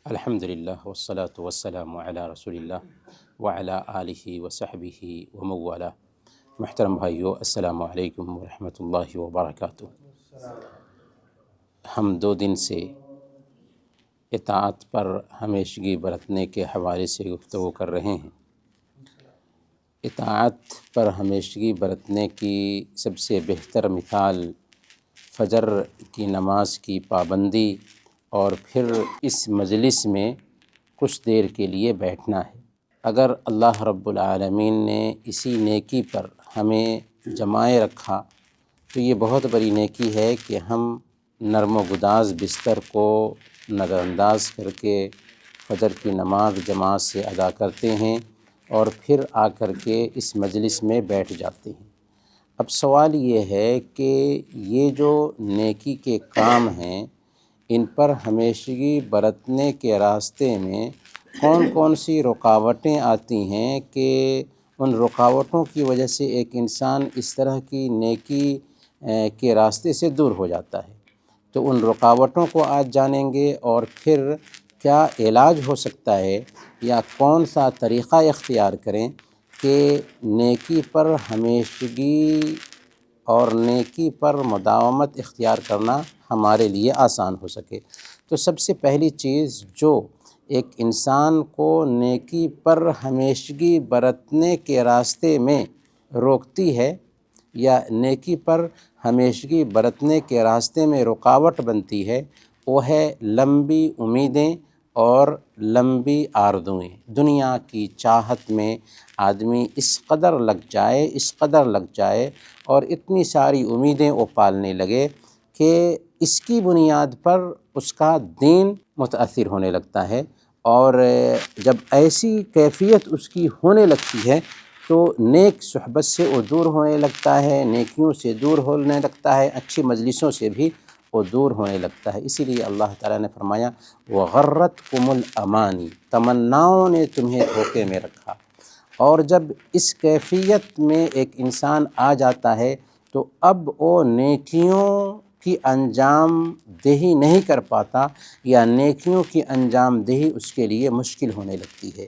الحمدللہ والصلاة والسلام علی رسول اللہ وعلی آلہ وصحبہ ومن والہ۔ محترم بھائیو، السلام علیکم ورحمۃ اللہ وبرکاتہ۔ ہم 2 دن سے اطاعت پر ہمیشگی برتنے کے حوالے سے گفتگو کر رہے ہیں۔ اطاعت پر ہمیشگی برتنے کی سب سے بہتر مثال فجر کی نماز کی پابندی اور پھر اس مجلس میں کچھ دیر کے لیے بیٹھنا ہے۔ اگر اللہ رب العالمین نے اسی نیکی پر ہمیں جمائے رکھا تو یہ بہت بڑی نیکی ہے کہ ہم نرم و گداز بستر کو نظر انداز کر کے فجر کی نماز جماعت سے ادا کرتے ہیں اور پھر آ کر کے اس مجلس میں بیٹھ جاتے ہیں۔ اب سوال یہ ہے کہ یہ جو نیکی کے کام ہیں ان پر ہمیشگی برتنے کے راستے میں کون کون سی رکاوٹیں آتی ہیں کہ ان رکاوٹوں کی وجہ سے ایک انسان اس طرح کی نیکی کے راستے سے دور ہو جاتا ہے۔ تو ان رکاوٹوں کو آج جانیں گے اور پھر کیا علاج ہو سکتا ہے یا کون سا طریقہ اختیار کریں کہ نیکی پر ہمیشگی اور نیکی پر مداومت اختیار کرنا ہمارے لیے آسان ہو سکے۔ تو سب سے پہلی چیز جو ایک انسان کو نیکی پر ہمیشگی برتنے کے راستے میں روکتی ہے یا نیکی پر ہمیشگی برتنے کے راستے میں رکاوٹ بنتی ہے، وہ ہے لمبی امیدیں اور لمبی آرزوئیں۔ دنیا کی چاہت میں آدمی اس قدر لگ جائے اور اتنی ساری امیدیں وہ پالنے لگے کہ اس کی بنیاد پر اس کا دین متاثر ہونے لگتا ہے، اور جب ایسی کیفیت اس کی ہونے لگتی ہے تو نیک صحبت سے وہ دور ہونے لگتا ہے، نیکیوں سے دور ہونے لگتا ہے، اچھی مجلسوں سے بھی وہ دور ہونے لگتا ہے۔ اسی لیے اللہ تعالیٰ نے فرمایا وَغَرَّتْكُمُ الْأَمَانِي، تمناؤں نے تمہیں دھوکے میں رکھا۔ اور جب اس کیفیت میں ایک انسان آ جاتا ہے تو اب وہ نیکیوں کی انجام دہی نہیں کر پاتا یا نیکیوں کی انجام دہی اس کے لیے مشکل ہونے لگتی ہے۔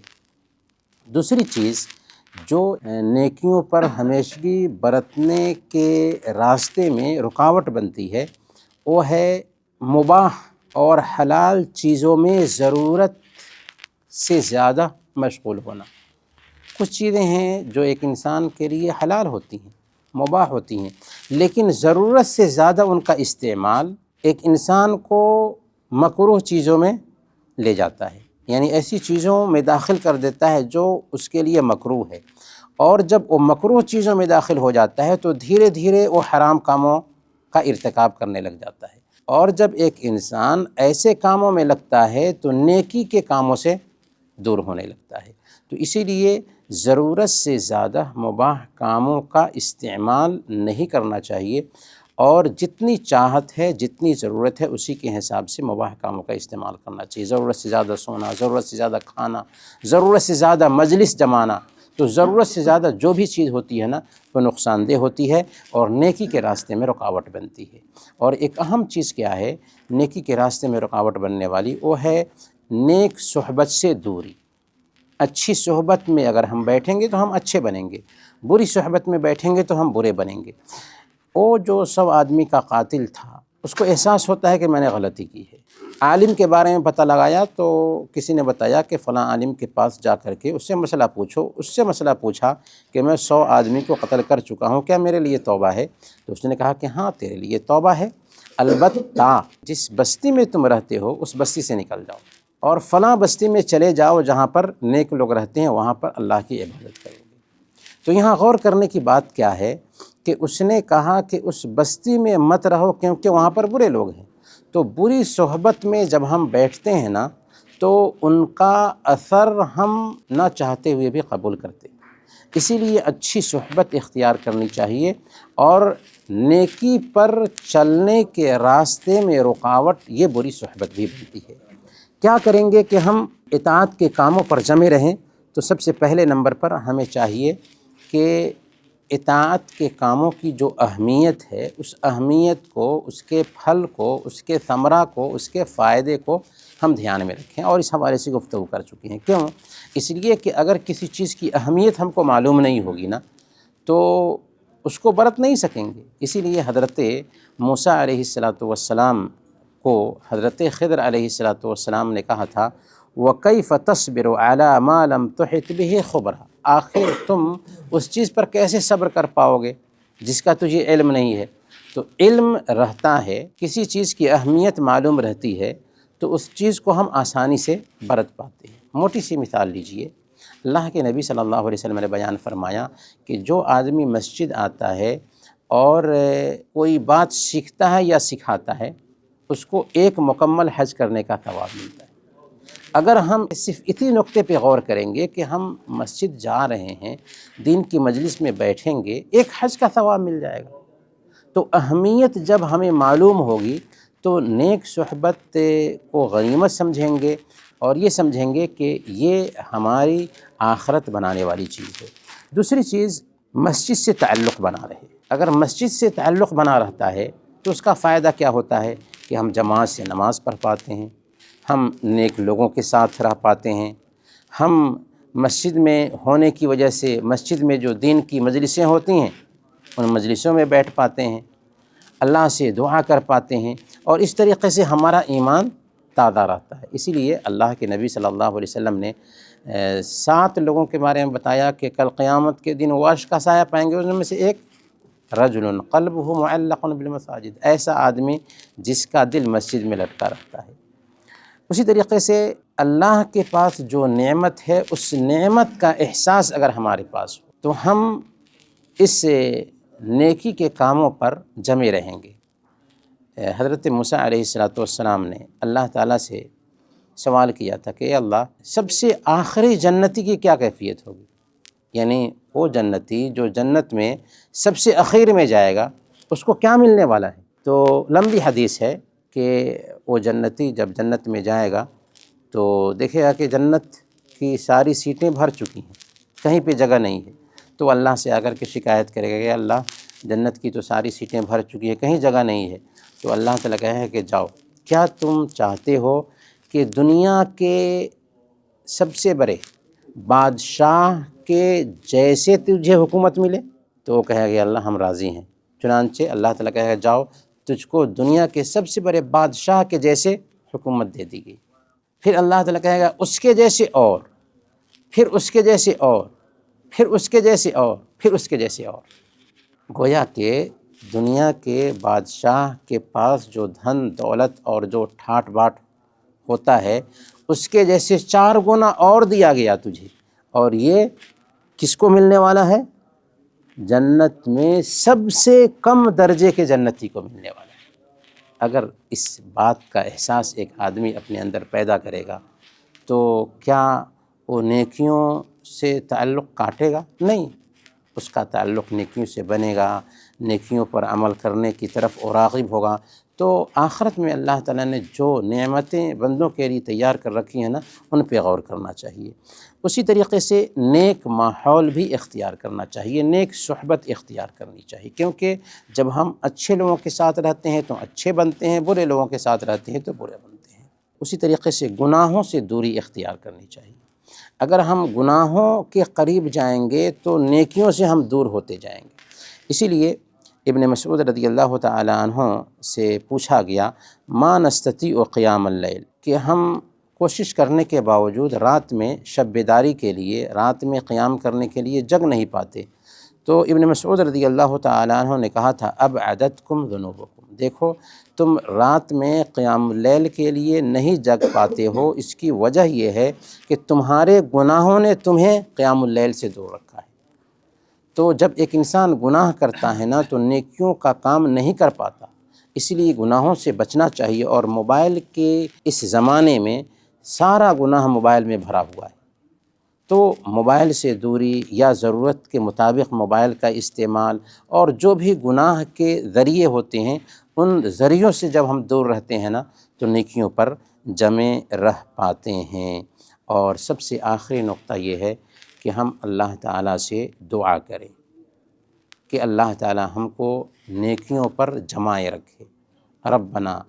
دوسری چیز جو نیکیوں پر ہمیشگی برتنے کے راستے میں رکاوٹ بنتی ہے وہ ہے مباح اور حلال چیزوں میں ضرورت سے زیادہ مشغول ہونا۔ کچھ چیزیں ہیں جو ایک انسان کے لیے حلال ہوتی ہیں، مباح ہوتی ہیں، لیکن ضرورت سے زیادہ ان کا استعمال ایک انسان کو مکروہ چیزوں میں لے جاتا ہے، یعنی ایسی چیزوں میں داخل کر دیتا ہے جو اس کے لیے مکروہ ہے، اور جب وہ مکروہ چیزوں میں داخل ہو جاتا ہے تو دھیرے دھیرے وہ حرام کاموں کا ارتکاب کرنے لگ جاتا ہے، اور جب ایک انسان ایسے کاموں میں لگتا ہے تو نیکی کے کاموں سے دور ہونے لگتا ہے۔ تو اسی لیے ضرورت سے زیادہ مباح کاموں کا استعمال نہیں کرنا چاہیے، اور جتنی چاہت ہے جتنی ضرورت ہے اسی کے حساب سے مباح کاموں کا استعمال کرنا چاہیے۔ ضرورت سے زیادہ سونا، ضرورت سے زیادہ کھانا، ضرورت سے زیادہ مجلس جمانا، تو ضرورت سے زیادہ جو بھی چیز ہوتی ہے نا وہ نقصان دہ ہوتی ہے اور نیکی کے راستے میں رکاوٹ بنتی ہے۔ اور ایک اہم چیز کیا ہے نیکی کے راستے میں رکاوٹ بننے والی، وہ ہے نیک صحبت سے دوری۔ اچھی صحبت میں اگر ہم بیٹھیں گے تو ہم اچھے بنیں گے، بری صحبت میں بیٹھیں گے تو ہم برے بنیں گے۔ وہ جو 100 آدمی کا قاتل تھا اس کو احساس ہوتا ہے کہ میں نے غلطی کی ہے، عالم کے بارے میں پتہ لگایا تو کسی نے بتایا کہ فلاں عالم کے پاس جا کر کے اس سے مسئلہ پوچھو، اس سے مسئلہ پوچھا کہ میں 100 آدمی کو قتل کر چکا ہوں، کیا میرے لیے توبہ ہے؟ تو اس نے کہا کہ ہاں تیرے لیے توبہ ہے، البتہ جس بستی میں تم رہتے ہو اس بستی سے نکل جاؤ اور فلاں بستی میں چلے جاؤ جہاں پر نیک لوگ رہتے ہیں، وہاں پر اللہ کی عبادت کرو گے۔ تو یہاں غور کرنے کی بات کیا ہے کہ اس نے کہا کہ اس بستی میں مت رہو کیونکہ وہاں پر برے لوگ ہیں۔ تو بری صحبت میں جب ہم بیٹھتے ہیں نا تو ان کا اثر ہم نہ چاہتے ہوئے بھی قبول کرتے ہیں، اسی لیے اچھی صحبت اختیار کرنی چاہیے، اور نیکی پر چلنے کے راستے میں رکاوٹ یہ بری صحبت بھی بنتی ہے۔ کیا کریں گے کہ ہم اطاعت کے کاموں پر جمے رہیں؟ تو سب سے پہلے نمبر پر ہمیں چاہیے کہ اطاعت کے کاموں کی جو اہمیت ہے اس اہمیت کو، اس کے پھل کو، اس کے ثمرہ کو، اس کے فائدے کو ہم دھیان میں رکھیں اور اس حوالے سے گفتگو کر چکے ہیں۔ کیوں؟ اس لیے کہ اگر کسی چیز کی اہمیت ہم کو معلوم نہیں ہوگی نا تو اس کو برت نہیں سکیں گے۔ اسی لیے حضرت موسیٰ علیہ السلام کو حضرت خضر علیہ السلام نے کہا تھا وَكَيْفَ تَصْبِرُ عَلَى مَا لَمْ تُحِطْ بِهِ خُبْرًا، آخر تم اس چیز پر کیسے صبر کر پاؤ گے جس کا تجھے علم نہیں ہے؟ تو علم رہتا ہے، کسی چیز کی اہمیت معلوم رہتی ہے تو اس چیز کو ہم آسانی سے برت پاتے ہیں۔ موٹی سی مثال لیجئے، اللہ کے نبی صلی اللہ علیہ وسلم نے بیان فرمایا کہ جو آدمی مسجد آتا ہے اور کوئی بات سیکھتا ہے یا سکھاتا ہے اس کو ایک مکمل حج کرنے کا ثواب ملتا ہے۔ اگر ہم صرف اسی نقطے پہ غور کریں گے کہ ہم مسجد جا رہے ہیں، دین کی مجلس میں بیٹھیں گے، ایک حج کا ثواب مل جائے گا۔ تو اہمیت جب ہمیں معلوم ہوگی تو نیک صحبت کو غنیمت سمجھیں گے اور یہ سمجھیں گے کہ یہ ہماری آخرت بنانے والی چیز ہے۔ دوسری چیز، مسجد سے تعلق بنا رہے۔ اگر مسجد سے تعلق بنا رہتا ہے تو اس کا فائدہ کیا ہوتا ہے کہ ہم جماعت سے نماز پڑھ پاتے ہیں، ہم نیک لوگوں کے ساتھ رہ پاتے ہیں، ہم مسجد میں ہونے کی وجہ سے مسجد میں جو دین کی مجلسیں ہوتی ہیں ان مجلسوں میں بیٹھ پاتے ہیں، اللہ سے دعا کر پاتے ہیں اور اس طریقے سے ہمارا ایمان تازہ رہتا ہے۔ اسی لیے اللہ کے نبی صلی اللہ علیہ وسلم نے 7 لوگوں کے بارے میں بتایا کہ کل قیامت کے دن وہ عرش کا سایہ پائیں گے، ان میں سے ایک رجل قلبہ معلق بالمساجد، ایسا آدمی جس کا دل مسجد میں لٹکا رہتا ہے۔ اسی طریقے سے اللہ کے پاس جو نعمت ہے اس نعمت کا احساس اگر ہمارے پاس ہو تو ہم اس نیکی کے کاموں پر جمے رہیں گے۔ حضرت موسیٰ علیہ السلام نے اللہ تعالیٰ سے سوال کیا تھا کہ اے اللہ، سب سے آخری جنتی کی کیا کیفیت ہوگی؟ یعنی وہ جنتی جو جنت میں سب سے اخیر میں جائے گا اس کو کیا ملنے والا ہے؟ تو لمبی حدیث ہے کہ وہ جنتی جب جنت میں جائے گا تو دیکھے گا کہ جنت کی ساری سیٹیں بھر چکی ہیں، کہیں پہ جگہ نہیں ہے، تو اللہ سے آ کر کے شکایت کرے گا کہ اللہ، جنت کی تو ساری سیٹیں بھر چکی ہیں، کہیں جگہ نہیں ہے۔ تو اللہ تعالیٰ کہے ہے کہ جاؤ، کیا تم چاہتے ہو کہ دنیا کے سب سے بڑے بادشاہ کے جیسے تجھے حکومت ملے؟ تو وہ کہے گا اللہ ہم راضی ہیں۔ چنانچہ اللہ تعالیٰ کہے گا جاؤ، تجھ کو دنیا کے سب سے بڑے بادشاہ کے جیسے حکومت دے دی گئی۔ پھر اللہ تعالیٰ کہے گا اس کے جیسے اور، پھر اس کے جیسے اور، پھر اس کے جیسے اور، پھر اس کے جیسے اور۔ گویا کہ دنیا کے بادشاہ کے پاس جو دھن دولت اور جو ٹھاٹ باٹ ہوتا ہے اس کے جیسے 4 گنا اور دیا گیا تجھے، اور یہ کس کو ملنے والا ہے؟ جنت میں سب سے کم درجے کے جنتی کو ملنے والا ہے۔ اگر اس بات کا احساس ایک آدمی اپنے اندر پیدا کرے گا تو کیا وہ نیکیوں سے تعلق کاٹے گا؟ نہیں، اس کا تعلق نیکیوں سے بنے گا، نیکیوں پر عمل کرنے کی طرف وہ راغب ہوگا۔ تو آخرت میں اللہ تعالیٰ نے جو نعمتیں بندوں کے لیے تیار کر رکھی ہیں نا، ان پہ غور کرنا چاہیے۔ اسی طریقے سے نیک ماحول بھی اختیار کرنا چاہیے، نیک صحبت اختیار کرنی چاہیے، کیونکہ جب ہم اچھے لوگوں کے ساتھ رہتے ہیں تو اچھے بنتے ہیں، برے لوگوں کے ساتھ رہتے ہیں تو برے بنتے ہیں۔ اسی طریقے سے گناہوں سے دوری اختیار کرنی چاہیے۔ اگر ہم گناہوں کے قریب جائیں گے تو نیکیوں سے ہم دور ہوتے جائیں گے۔ اسی لیے ابن مسعود رضی اللہ تعالی عنہ سے پوچھا گیا ما نستطیع قیام اللیل، کہ ہم کوشش کرنے کے باوجود رات میں شب بیداری کے لیے، رات میں قیام کرنے کے لیے جگ نہیں پاتے۔ تو ابن مسعود رضی اللہ تعالی عنہ نے کہا تھا اب عددکم ذنوبکم، دیکھو تم رات میں قیام اللیل کے لیے نہیں جگ پاتے ہو، اس کی وجہ یہ ہے کہ تمہارے گناہوں نے تمہیں قیام اللیل سے دور رکھا ہے۔ تو جب ایک انسان گناہ کرتا ہے نا تو نیکیوں کا کام نہیں کر پاتا، اس لیے گناہوں سے بچنا چاہیے۔ اور موبائل کے اس زمانے میں سارا گناہ موبائل میں بھرا ہوا ہے، تو موبائل سے دوری یا ضرورت کے مطابق موبائل کا استعمال اور جو بھی گناہ کے ذریعے ہوتے ہیں ان ذریعوں سے جب ہم دور رہتے ہیں نا تو نیکیوں پر جمے رہ پاتے ہیں۔ اور سب سے آخری نقطہ یہ ہے کہ ہم اللہ تعالیٰ سے دعا کریں کہ اللہ تعالیٰ ہم کو نیکیوں پر جمائے رکھے۔ ربنا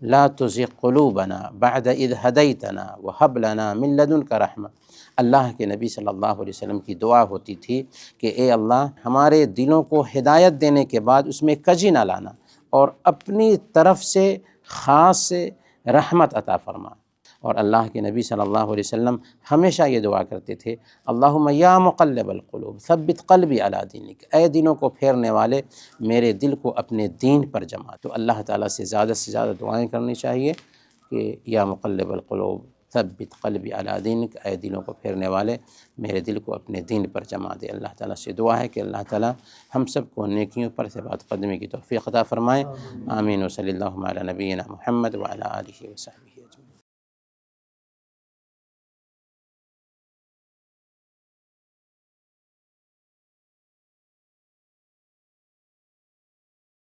لا تزغ قلوبنا بعد اذ ہدیتنا وہب لنا من لدنک رحمہ۔ اللہ کے نبی صلی اللہ علیہ وسلم کی دعا ہوتی تھی کہ اے اللہ ہمارے دلوں کو ہدایت دینے کے بعد اس میں کجی نہ لانا، اور اپنی طرف سے خاص رحمت عطا فرما۔ اور اللہ کے نبی صلی اللہ علیہ وسلم ہمیشہ یہ دعا کرتے تھے، اللہم یا مقلب القلوب ثبت قلبی علی دینک، اے دلوں کو پھیرنے والے میرے دل کو اپنے دین پر جما۔ تو اللہ تعالیٰ سے زیادہ دعائیں کرنی چاہیے کہ یا مقلب القلوب ثبت قلبی علی دینک، اے دلوں کو پھیرنے والے میرے دل کو اپنے دین پر جما دے۔ اللہ تعالیٰ سے دعا ہے کہ اللہ تعالیٰ ہم سب کو نیکیوں پر ثبات قدمی کی توفیق عطا فرمائے۔ آمین۔ و صلی اللہ علی نبینا محمد وعلی آلہ وصحبہ۔